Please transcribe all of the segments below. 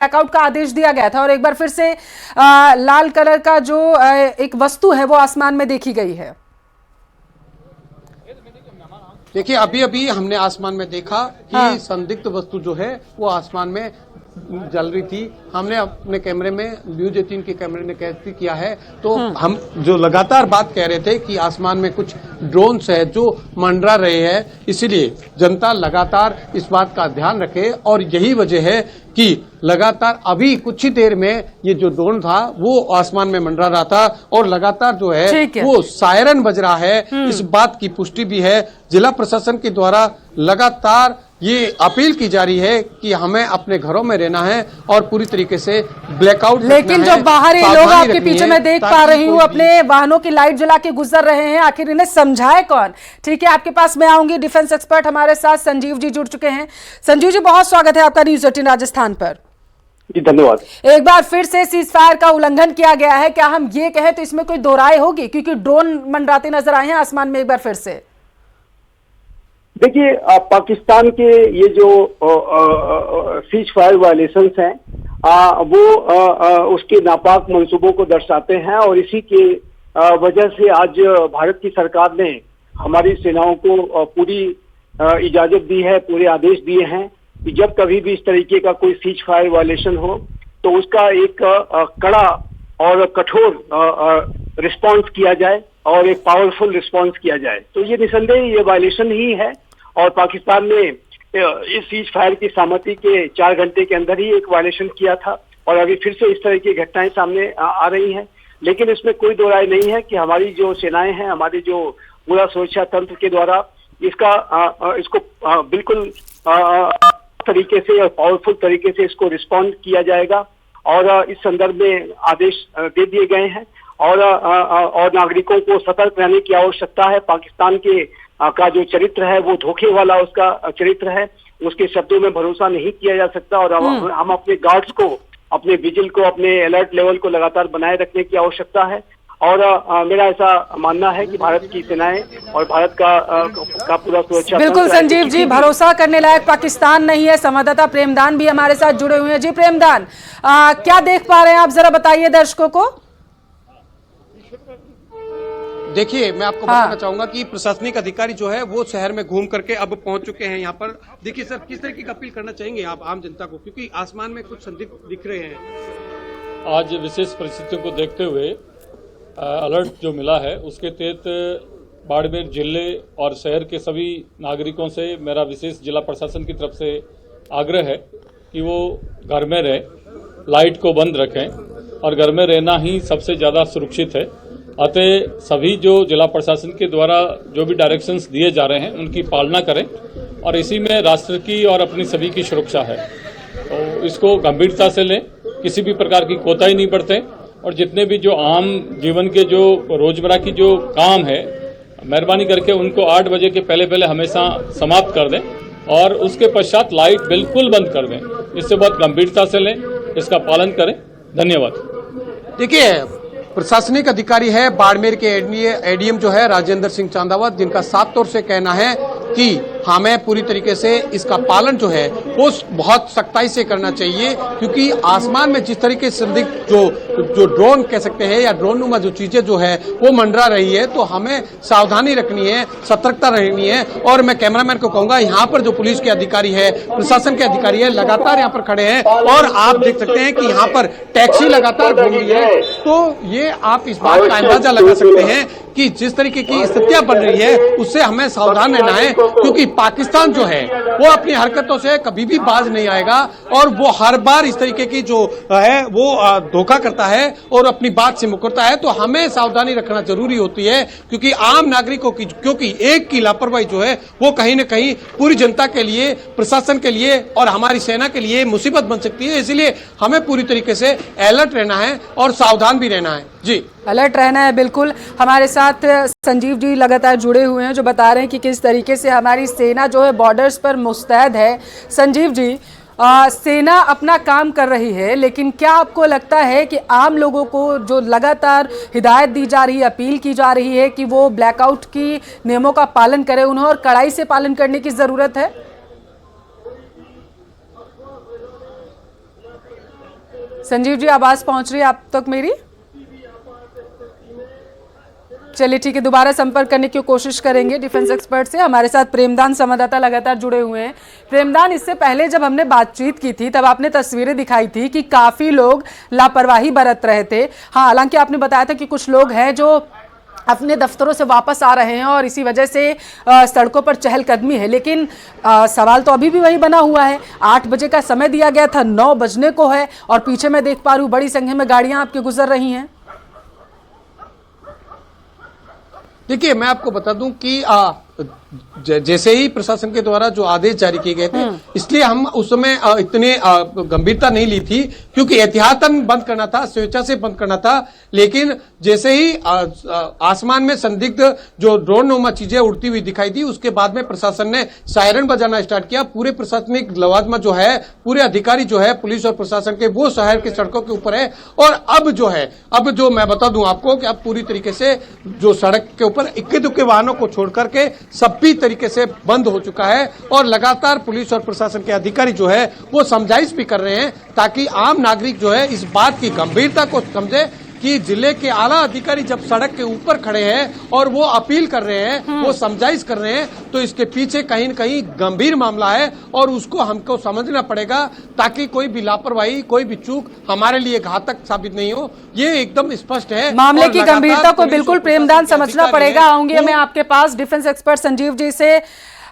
Blackout का आदेश दिया गया था और एक बार फिर से लाल कलर का जो एक वस्तु है वो आसमान में देखी गई है। देखिए, अभी अभी हमने आसमान में देखा कि संदिग्ध वस्तु जो है वो आसमान में जल रही थी। हमने अपने कैमरे में न्यूज 18 के कैमरे ने कैद किया है। तो हम जो लगातार बात कह रहे थे कि आसमान में कुछ ड्रोन्स है जो मंडरा रहे हैं, इसीलिए जनता लगातार इस बात का ध्यान रखे। और यही वजह है कि लगातार अभी कुछ ही देर में ये जो ड्रोन था वो आसमान में मंडरा रहा था और लगातार जो है वो सायरन बज रहा है। इस बात की पुष्टि भी है। जिला प्रशासन के द्वारा लगातार ये अपील की जा रही है कि हमें अपने घरों में रहना है और पूरी तरीके से ब्लैकआउट। लेकिन जो बाहरी लोग आपके पीछे मैं देख पा रही हूँ अपने वाहनों की लाइट जला के गुजर रहे हैं, आखिर इन्हें समझाए कौन? ठीक है, आपके पास मैं आऊंगी। डिफेंस एक्सपर्ट हमारे साथ संजीव जी जुड़ चुके हैं। संजीव जी, बहुत स्वागत है आपका न्यूज 18 राजस्थान पर। जी धन्यवाद। एक बार फिर से सीज फायर का उल्लंघन किया गया है, क्या हम ये कहें तो इसमें कोई दो राय होगी? क्योंकि ड्रोन मंडराते नजर आए हैं आसमान में एक बार फिर से। देखिए, पाकिस्तान के ये जो सीज फायर वायलेशंस हैं वो उसके नापाक मंसूबों को दर्शाते हैं और इसी के वजह से आज भारत की सरकार ने हमारी सेनाओं को पूरी इजाजत दी है, पूरे आदेश दिए हैं कि जब कभी भी इस तरीके का कोई सीज फायर वायलेशन हो तो उसका एक कड़ा और कठोर रिस्पॉन्स किया जाए और एक पावरफुल रिस्पॉन्स किया जाए। तो ये निसंदेह ये वायलेशन ही है और पाकिस्तान ने इस सीज फायर की सहमति के 4 घंटे के अंदर ही एक वायलेशन किया था और अभी फिर से इस तरह की घटनाएं सामने आ रही हैं। लेकिन इसमें कोई दो राय नहीं है कि हमारी जो सेनाएं हैं, हमारी जो पूरा सुरक्षा तंत्र के द्वारा इसको बिल्कुल तरीके से और पावरफुल तरीके से इसको रिस्पॉन्ड किया जाएगा और इस संदर्भ में आदेश दे दिए गए हैं और नागरिकों को सतर्क रहने की आवश्यकता है। पाकिस्तान के का जो चरित्र है वो धोखे वाला उसका चरित्र है, उसके शब्दों में भरोसा नहीं किया जा सकता और हम अपने गार्ड्स को, अपने विजिल को, अपने अलर्ट लेवल को लगातार बनाए रखने की आवश्यकता है। और मेरा ऐसा मानना है कि भारत की सेनाएं और भारत का पूरा सुरक्षा। बिल्कुल संजीव जी, भरोसा करने लायक पाकिस्तान नहीं है। संवाददाता प्रेमदान भी हमारे साथ जुड़े हुए हैं। जी प्रेमदान, क्या देख पा रहे हैं आप, जरा बताइए दर्शकों को। देखिए, मैं आपको बताना चाहूंगा कि प्रशासनिक अधिकारी जो है वो शहर में घूम करके अब पहुंच चुके हैं यहाँ पर। देखिए सर, किस तरह की अपील करना चाहेंगे आप आम जनता को, क्योंकि आसमान में कुछ संदिग्ध दिख रहे हैं। आज विशेष परिस्थितियों को देखते हुए अलर्ट जो मिला है उसके तहत बाड़मेर जिले और शहर के सभी नागरिकों से मेरा विशेष जिला प्रशासन की तरफ से आग्रह है कि वो घर में रहें, लाइट को बंद रखें और घर में रहना ही सबसे ज़्यादा सुरक्षित है। अतः सभी जो जिला प्रशासन के द्वारा जो भी डायरेक्शंस दिए जा रहे हैं उनकी पालना करें और इसी में राष्ट्र की और अपनी सभी की सुरक्षा है, तो इसको गंभीरता से लें, किसी भी प्रकार की कोताही नहीं बरतें और जितने भी जो आम जीवन के जो रोजमर्रा की जो काम है, मेहरबानी करके उनको 8 बजे के पहले हमेशा समाप्त कर दें और उसके पश्चात लाइट बिल्कुल बंद कर दें। इससे बहुत गंभीरता से लें, इसका पालन करें। धन्यवाद। देखिए, प्रशासनिक अधिकारी है बाड़मेर के एडीएम जो है राजेंद्र सिंह चांदावत, जिनका साफ तौर से कहना है कि हमें पूरी तरीके से इसका पालन जो है वो बहुत सख्ताई से करना चाहिए, क्योंकि आसमान में जिस तरीके से जो ड्रोन कह सकते हैं या ड्रोन नुमा जो चीजें जो है वो मंडरा रही है, तो हमें सावधानी रखनी है, सतर्कता रहनी है। और मैं कैमरामैन को कहूंगा, यहाँ पर जो पुलिस के अधिकारी है, प्रशासन के अधिकारी है, लगातार यहाँ पर खड़े हैं और आप देख सकते हैं कि यहाँ पर टैक्सी लगातार घूम रही है। तो ये आप इस बात का अंदाजा लगा सकते हैं कि जिस तरीके की स्थितियां बन रही है उससे हमें सावधान रहना है, क्योंकि पाकिस्तान जो है वो अपनी हरकतों से कभी भी बाज नहीं आएगा और वो हर बार इस तरीके की जो है वो धोखा करता है और अपनी बात से मुकरता है। तो हमें सावधानी रखना जरूरी होती है, क्योंकि आम नागरिकों की, क्योंकि एक की लापरवाही जो है वो कहीं न कहीं पूरी जनता के लिए, प्रशासन के लिए और हमारी सेना के लिए मुसीबत बन सकती है। इसलिए हमें पूरी तरीके से अलर्ट रहना है और सावधान भी रहना है। जी, अलर्ट रहना है। बिल्कुल, हमारे साथ संजीव जी लगातार जुड़े हुए हैं जो बता रहे हैं कि किस तरीके से हमारी सेना जो है बॉर्डर्स पर मुस्तैद है। संजीव जी, सेना अपना काम कर रही है, लेकिन क्या आपको लगता है कि आम लोगों को जो लगातार हिदायत दी जा रही है, अपील की जा रही है कि वो ब्लैकआउट की नियमों का पालन करें, उन्हें और कड़ाई से पालन करने की जरूरत है? संजीव जी, आवाज पहुंच रही है आप तक मेरी? चलिए ठीक है, दोबारा संपर्क करने की कोशिश करेंगे डिफेंस एक्सपर्ट से। हमारे साथ प्रेमदान संवाददाता लगातार जुड़े हुए हैं। प्रेमदान, इससे पहले जब हमने बातचीत की थी तब आपने तस्वीरें दिखाई थी कि काफी लोग लापरवाही बरत रहे थे। हाँ, हालांकि आपने बताया था कि कुछ लोग हैं जो अपने दफ्तरों से वापस आ रहे हैं और इसी वजह से सड़कों पर चहलकदमी है, लेकिन सवाल तो अभी भी वही बना हुआ है। 8 बजे का समय दिया गया था, 9 बजने को है और पीछे मैं देख पा रही हूँ बड़ी संख्या में गाड़ियां आपके गुजर रही हैं। देखिए, मैं आपको बता दूं कि जैसे ही प्रशासन के द्वारा जो आदेश जारी किए गए थे, इसलिए हम उस समय इतने गंभीरता नहीं ली थी, क्योंकि एहतियातन बंद करना था, स्वेच्छा से बंद करना था। लेकिन जैसे ही आसमान में संदिग्ध जो ड्रोन नुमा चीजें उड़ती हुई दिखाई दी, उसके बाद में प्रशासन ने सायरन बजाना स्टार्ट किया। पूरे प्रशासनिक लवाजमा जो है, पूरे अधिकारी जो है पुलिस और प्रशासन के, वो शहर के सड़कों के ऊपर है। और अब जो मैं बता दूं आपको कि अब पूरी तरीके से जो सड़क के ऊपर इक्के दुक्के वाहनों को छोड़ करके सभी तरीके से बंद हो चुका है। और लगातार पुलिस और प्रशासन के अधिकारी जो है वो समझाइश भी कर रहे हैं, ताकि आम नागरिक जो है इस बात की गंभीरता को समझे कि जिले के आला अधिकारी जब सड़क के ऊपर खड़े हैं और वो अपील कर रहे हैं, वो समझाइश कर रहे हैं, तो इसके पीछे कहीं न कहीं गंभीर मामला है और उसको हमको समझना पड़ेगा, ताकि कोई भी लापरवाही, कोई भी चूक हमारे लिए घातक साबित नहीं हो। ये एकदम स्पष्ट है। मामले की गंभीरता को बिल्कुल प्रेमदान समझना पड़ेगा। आऊंगी मैं आपके पास डिफेंस एक्सपर्ट संजीव जी से।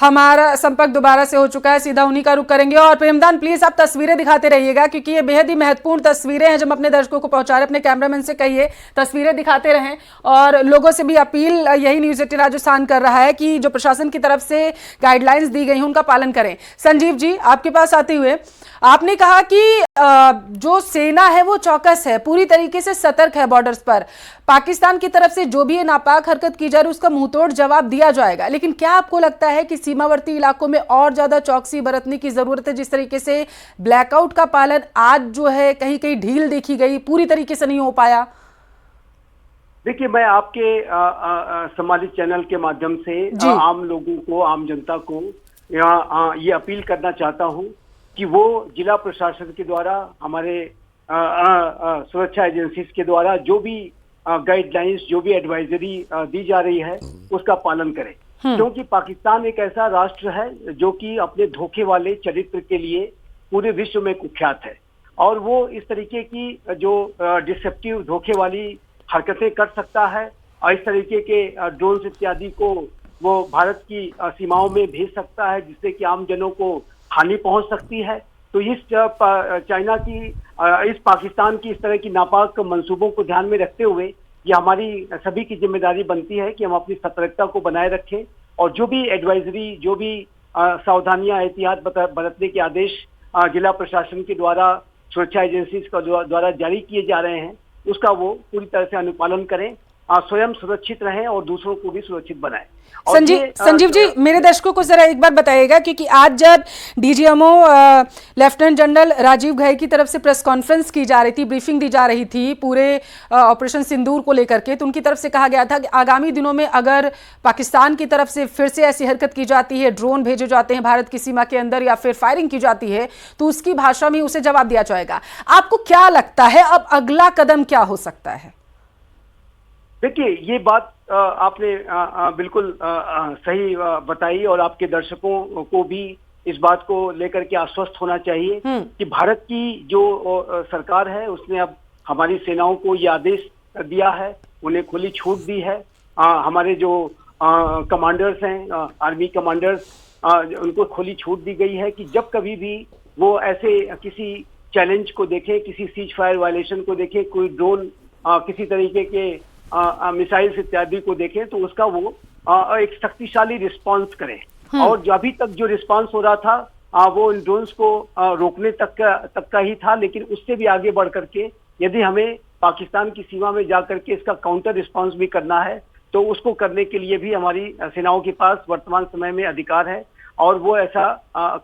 हमारा संपर्क दोबारा से हो चुका है, सीधा उन्हीं का रुख करेंगे। और प्रेमदान, प्लीज आप तस्वीरें दिखाते रहिएगा, क्योंकि ये बेहद ही महत्वपूर्ण तस्वीरें हैं। जब अपने दर्शकों को पहुंचा रहे, अपने कैमरामैन से कहिए तस्वीरें दिखाते रहें। और लोगों से भी अपील यही न्यूज़ 18 राजस्थान कर रहा है कि जो प्रशासन की तरफ से गाइडलाइंस दी गई हैं उनका पालन करें। संजीव जी, आपके पास आते हुए आपने कहा कि जो सेना है वो चौकस है, पूरी तरीके से सतर्क है बॉर्डर्स पर। पाकिस्तान की तरफ से जो भी ये नापाक हरकत की जा रही है उसका मुंहतोड़ जवाब दिया जाएगा, लेकिन क्या आपको लगता है कि सीमावर्ती इलाकों में और ज्यादा चौकसी बरतने की जरूरत है? जिस तरीके से ब्लैकआउट का पालन आज जो है कहीं कहीं ढील देखी गई, पूरी तरीके से नहीं हो पाया। देखिए, मैं आपके समाजिक चैनल के माध्यम से आम लोगों को, आम जनता को ये अपील करना चाहता हूं कि वो जिला प्रशासन के द्वारा, हमारे सुरक्षा एजेंसीज के द्वारा जो भी गाइडलाइंस, जो भी एडवाइजरी दी जा रही है उसका पालन करें। क्योंकि पाकिस्तान एक ऐसा राष्ट्र है जो कि अपने धोखे वाले चरित्र के लिए पूरे विश्व में कुख्यात है, और वो इस तरीके की जो डिसेप्टिव, धोखे वाली हरकतें कर सकता है और इस तरीके के ड्रोन इत्यादि को वो भारत की सीमाओं में भेज सकता है, जिससे कि आम जनों को हानि पहुंच सकती है। तो इस चाइना की, इस पाकिस्तान की इस तरह की नापाक मंसूबों को ध्यान में रखते हुए ये हमारी सभी की जिम्मेदारी बनती है कि हम अपनी सतर्कता को बनाए रखें और जो भी एडवाइजरी, जो भी सावधानियां, एहतियात बरतने के आदेश जिला प्रशासन के द्वारा, सुरक्षा एजेंसीज का द्वारा जारी किए जा रहे हैं उसका वो पूरी तरह से अनुपालन करें, स्वयं सुरक्षित रहें और दूसरों को भी सुरक्षित बनाएं। संजीव जी, मेरे दर्शकों को जरा एक बार बताइएगा, क्योंकि आज जब DGMO lieutenant general Rajiv Ghai की तरफ से प्रेस कॉन्फ्रेंस की जा रही थी, ब्रीफिंग दी जा रही थी पूरे ऑपरेशन सिंदूर को लेकर के, तो उनकी तरफ से कहा गया था कि आगामी दिनों में अगर पाकिस्तान की तरफ से फिर से ऐसी हरकत की जाती है, ड्रोन भेजे जाते हैं भारत की सीमा के अंदर या फिर फायरिंग की जाती है, तो उसकी भाषा में उसे जवाब दिया जाएगा। आपको क्या लगता है अब अगला कदम क्या हो सकता है? देखिए, ये बात आपने बिल्कुल सही बताई और आपके दर्शकों को भी इस बात को लेकर के आश्वस्त होना चाहिए कि भारत की जो सरकार है उसने अब हमारी सेनाओं को ये आदेश दिया है, उन्हें खुली छूट दी है। हमारे जो कमांडर्स हैं, आर्मी कमांडर्स, उनको खुली छूट दी गई है कि जब कभी भी वो ऐसे किसी चैलेंज को देखें, किसी सीज फायर वायलेशन को देखें, कोई ड्रोन किसी तरीके के मिसाइल्स इत्यादि को देखें, तो उसका वो एक शक्तिशाली रिस्पांस करें। और जो अभी तक जो रिस्पांस हो रहा था वो इन ड्रोन्स को रोकने तक का ही था, लेकिन उससे भी आगे बढ़ करके यदि हमें पाकिस्तान की सीमा में जाकर के इसका काउंटर रिस्पांस भी करना है तो उसको करने के लिए भी हमारी सेनाओं के पास वर्तमान समय में अधिकार है और वो ऐसा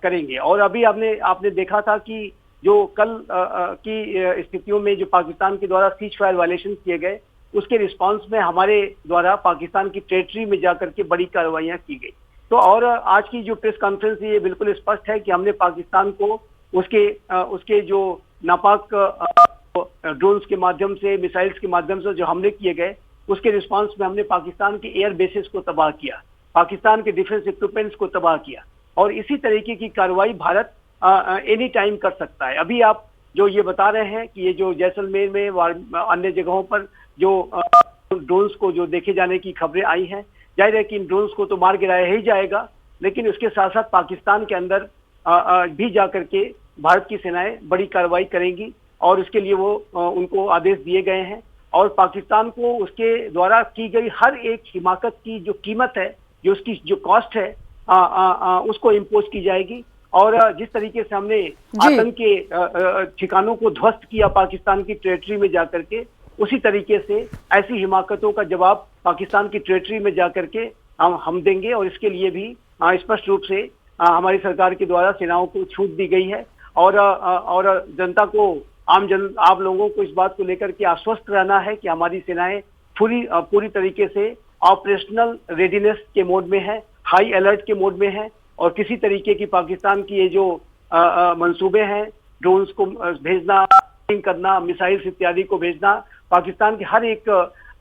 करेंगे। और अभी आपने देखा था कि जो कल की स्थितियों में जो पाकिस्तान के द्वारा सीज फायर वायलेशन किए गए, उसके रिस्पांस में हमारे द्वारा पाकिस्तान की टेरिटरी में जाकर के बड़ी कार्रवाइयां की गई। तो और आज की जो प्रेस कॉन्फ्रेंस ये बिल्कुल स्पष्ट है कि हमने पाकिस्तान को उसके जो नापाक ड्रोन्स के माध्यम से, मिसाइल्स के माध्यम से जो हमले किए गए, उसके रिस्पांस में हमने पाकिस्तान के एयर बेसिस को तबाह किया, पाकिस्तान के डिफेंस इक्विपमेंट्स को तबाह किया, और इसी तरीके की कार्रवाई भारत एनी टाइम कर सकता है। अभी आप जो ये बता रहे हैं कि ये जो जैसलमेर में अन्य जगहों पर जो ड्रोन्स को जो देखे जाने की खबरें आई हैं, जाहिर है कि इन ड्रोन्स को तो मार गिराया ही जाएगा, लेकिन उसके साथ साथ पाकिस्तान के अंदर भी जाकर के भारत की सेनाएं बड़ी कार्रवाई करेंगी, और उसके लिए वो उनको आदेश दिए गए हैं, और पाकिस्तान को उसके द्वारा की गई हर एक हिमाकत की जो कीमत है, जो उसकी जो कॉस्ट है, उसको इम्पोज की जाएगी। और जिस तरीके से हमने आतंक के ठिकानों को ध्वस्त किया पाकिस्तान की टेरिटरी में जाकर के, उसी तरीके से ऐसी हिमाकतों का जवाब पाकिस्तान की टेरिटरी में जाकर के हम देंगे, और इसके लिए भी स्पष्ट रूप से हमारी सरकार के द्वारा सेनाओं को छूट दी गई है, और जनता को, आप लोगों को इस बात को लेकर के आश्वस्त रहना है कि हमारी सेनाएं पूरी तरीके से ऑपरेशनल रेडीनेस के मोड में है, हाई अलर्ट के मोड में है, और किसी तरीके की पाकिस्तान की ये जो मंसूबे हैं, ड्रोन्स को भेजना, करना, मिसाइल्स इत्यादि को भेजना, पाकिस्तान के हर एक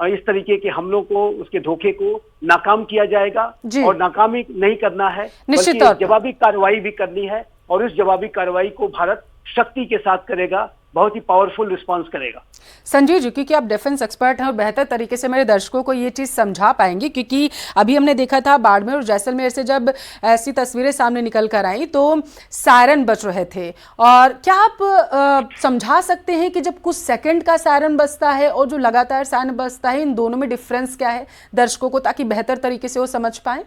इस तरीके के हमलों को, उसके धोखे को नाकाम किया जाएगा, और नाकामी नहीं करना है, बल्कि जवाबी कार्रवाई भी करनी है, और इस जवाबी कार्रवाई को भारत शक्ति के साथ करेगा, बहुत ही पावरफुल रिस्पांस करेगा। संजीव जी, क्योंकि आप डिफेंस एक्सपर्ट हैं और बेहतर तरीके से मेरे दर्शकों को ये चीज़ समझा पाएंगे, क्योंकि अभी हमने देखा था बाड़मेर और जैसलमेर से जब ऐसी तस्वीरें सामने निकल कर आई तो सायरन बज रहे थे, और क्या आप समझा सकते हैं कि जब कुछ सेकंड का सायरन बजता है और जो लगातार सायरन बजता है, इन दोनों में डिफरेंस क्या है दर्शकों को, ताकि बेहतर तरीके से वो समझ पाए?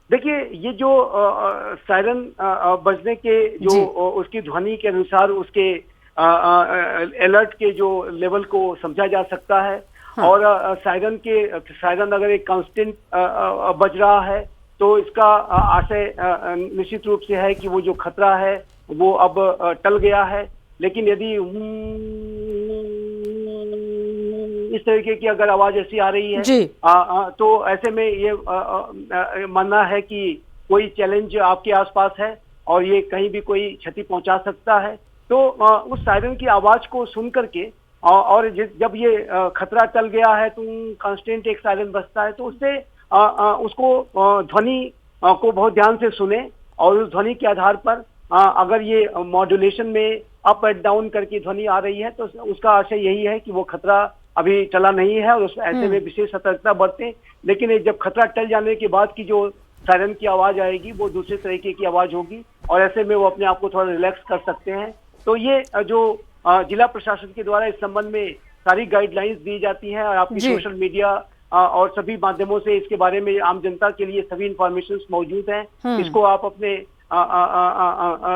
देखिए, ये जो सायरन बजने के जो उसकी ध्वनि के अनुसार उसके अलर्ट के जो लेवल को समझा जा सकता है। हाँ। और सायरन अगर एक कांस्टेंट बज रहा है तो इसका आशय निश्चित रूप से है कि वो जो खतरा है वो अब टल गया है। लेकिन यदि इस तरीके की अगर आवाज ऐसी आ रही है तो ऐसे में ये मानना है कि कोई चैलेंज आपके आसपास है और ये कहीं भी कोई क्षति पहुंचा सकता है। तो उस सायरन की आवाज को सुन करके और जब ये खतरा टल गया है तो कांस्टेंट एक सायरन बजता है, तो उससे उसको ध्वनि को बहुत ध्यान से सुने, और उस ध्वनि के आधार पर अगर ये मॉड्यूलेशन में अप एंड डाउन करके ध्वनि आ रही है तो उसका आशय यही है कि वो खतरा अभी टला नहीं है और ऐसे में विशेष सतर्कता बरतें। लेकिन जब खतरा टल जाने के बाद की जो सायरन की आवाज आएगी वो दूसरे तरीके की आवाज होगी, और ऐसे में वो अपने आप को थोड़ा रिलैक्स कर सकते हैं। तो ये जो जिला प्रशासन के द्वारा इस संबंध में सारी गाइडलाइंस दी जाती हैं, और आपकी सोशल मीडिया और सभी माध्यमों से इसके बारे में आम जनता के लिए सभी इंफॉर्मेशन मौजूद हैं। इसको आप अपने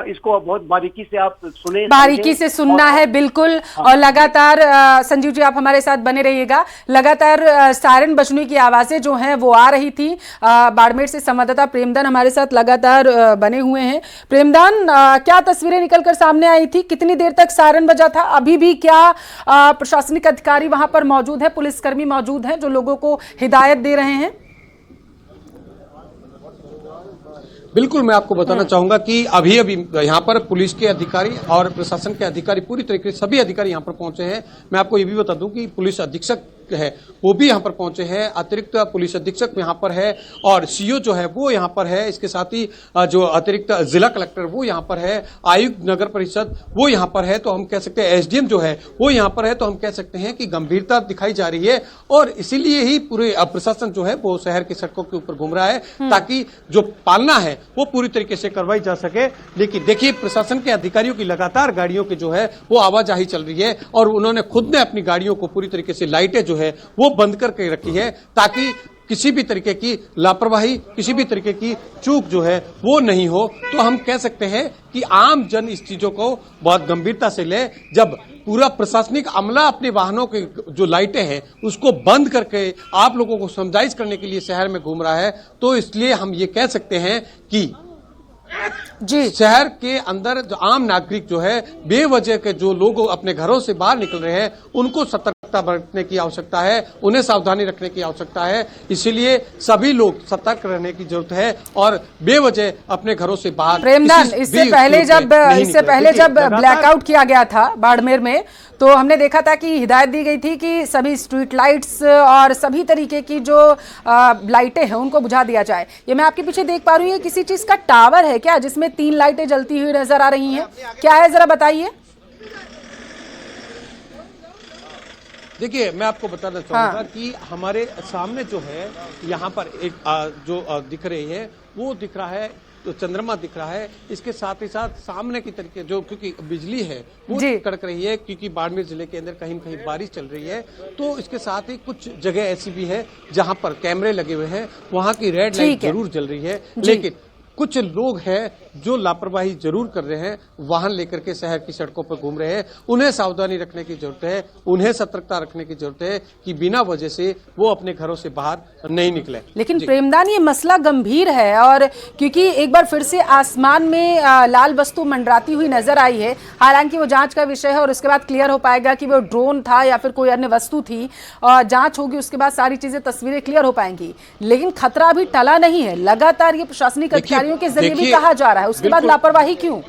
इसको बहुत बारीकी से आप सुने, बारीकी से सुनना है बिल्कुल। और लगातार संजीव जी आप हमारे साथ बने रहिएगा। लगातार सायरन बजने की आवाजें जो हैं वो आ रही थी। बाड़मेर से संवाददाता प्रेमदान हमारे साथ लगातार बने हुए हैं। प्रेमदान, क्या तस्वीरें निकलकर सामने आई थी? कितनी देर तक सायरन बजा था? अभी भी क्या प्रशासनिक अधिकारी वहां पर मौजूद है, पुलिसकर्मी मौजूद हैं जो लोगों को हिदायत दे रहे हैं? बिल्कुल, मैं आपको बताना चाहूंगा कि अभी यहाँ पर पुलिस के अधिकारी और प्रशासन के अधिकारी पूरी तरीके से सभी अधिकारी यहाँ पर पहुंचे हैं। मैं आपको ये भी बता दूं कि पुलिस अधीक्षक है वो भी यहाँ पर पहुंचे हैं, अतिरिक्त पुलिस अधीक्षक यहाँ पर है, और सीओ जो है वो यहाँ पर है। इसके साथ ही जो अतिरिक्त जिला कलेक्टर वो यहाँ पर है, आयुक्त नगर परिषद वो यहाँ पर है। तो हम कह सकते हैं एसडीएम जो है वो यहाँ पर है। तो हम कह सकते हैं कि गंभीरता दिखाई जा रही है, और इसीलिए ही पूरे प्रशासन जो है वो शहर की सड़कों के ऊपर घूम रहा है ताकि जो पालना है वो पूरी तरीके से करवाई जा सके। लेकिन देखिए, प्रशासन के अधिकारियों की लगातार गाड़ियों की जो है वो आवाजाही चल रही है, और उन्होंने खुद ने अपनी गाड़ियों को पूरी तरीके से लाइटें जो है वो बंद करके रखी है ताकि किसी भी तरीके की लापरवाही, किसी भी तरीके की चूक जो है वो नहीं हो। तो हम कह सकते हैं कि आम जन इस चीजों को बहुत गंभीरता से ले। जब पूरा प्रशासनिक अमला अपने वाहनों के जो लाइटें हैं उसको बंद करके आप लोगों को समझाइश करने के लिए शहर में घूम रहा है, तो इसलिए हम ये कह सकते हैं कि शहर के अंदर जो आम नागरिक जो है बेवजह के जो लोग अपने घरों से बाहर निकल रहे हैं उनको सतर्कता सतर्कता बरतने की आवश्यकता है, उन्हें सावधानी रखने की आवश्यकता है। इसीलिए सभी लोग सतर्क रहने की जरूरत है और बेवजह अपने घरों से बाहर प्रेमदान, इससे पहले जब ब्लैकआउट किया गया था बाड़मेर में, तो हमने देखा था कि हिदायत दी गई थी कि सभी स्ट्रीट लाइट्स और सभी तरीके की जो लाइटें हैं उनको बुझा दिया जाए। ये मैं आपके पीछे देख पा रही हूँ, किसी चीज का टावर है क्या जिसमें 3 लाइटें जलती हुई नजर आ रही हैं? क्या है, जरा बताइए। देखिए, मैं आपको बताना चाहूंगा कि हमारे सामने जो है यहाँ पर एक जो दिख रही है वो दिख रहा है, तो चंद्रमा दिख रहा है। इसके साथ ही साथ सामने की तरीके जो क्योंकि बिजली है वो कड़क रही है, क्योंकि बाड़मेर जिले के अंदर कहीं कहीं बारिश चल रही है। तो इसके साथ ही कुछ जगह ऐसी भी है जहां पर कैमरे लगे हुए हैं, वहां की रेड लाइट जरूर जल रही है, लेकिन कुछ लोग हैं जो लापरवाही जरूर कर रहे हैं, वाहन लेकर के शहर की सड़कों पर घूम रहे हैं। उन्हें सावधानी रखने की जरूरत है, उन्हें सतर्कता रखने की जरूरत है कि बिना वजह से वो अपने घरों से बाहर नहीं निकले। लेकिन प्रेमदान, ये मसला गंभीर है, और क्योंकि एक बार फिर से आसमान में लाल वस्तु मंडराती हुई नजर आई है। हालांकि वो जांच का विषय है और उसके बाद क्लियर हो पाएगा कि वो ड्रोन था या फिर कोई अन्य वस्तु थी, और जांच होगी, उसके बाद सारी चीजें, तस्वीरें क्लियर हो पाएंगी। लेकिन खतरा अभी टला नहीं है, लगातार ये प्रशासनिक अधिकारियों के जरिए भी कहा जा रहा है, उसके बाद लापरवाही क्यों?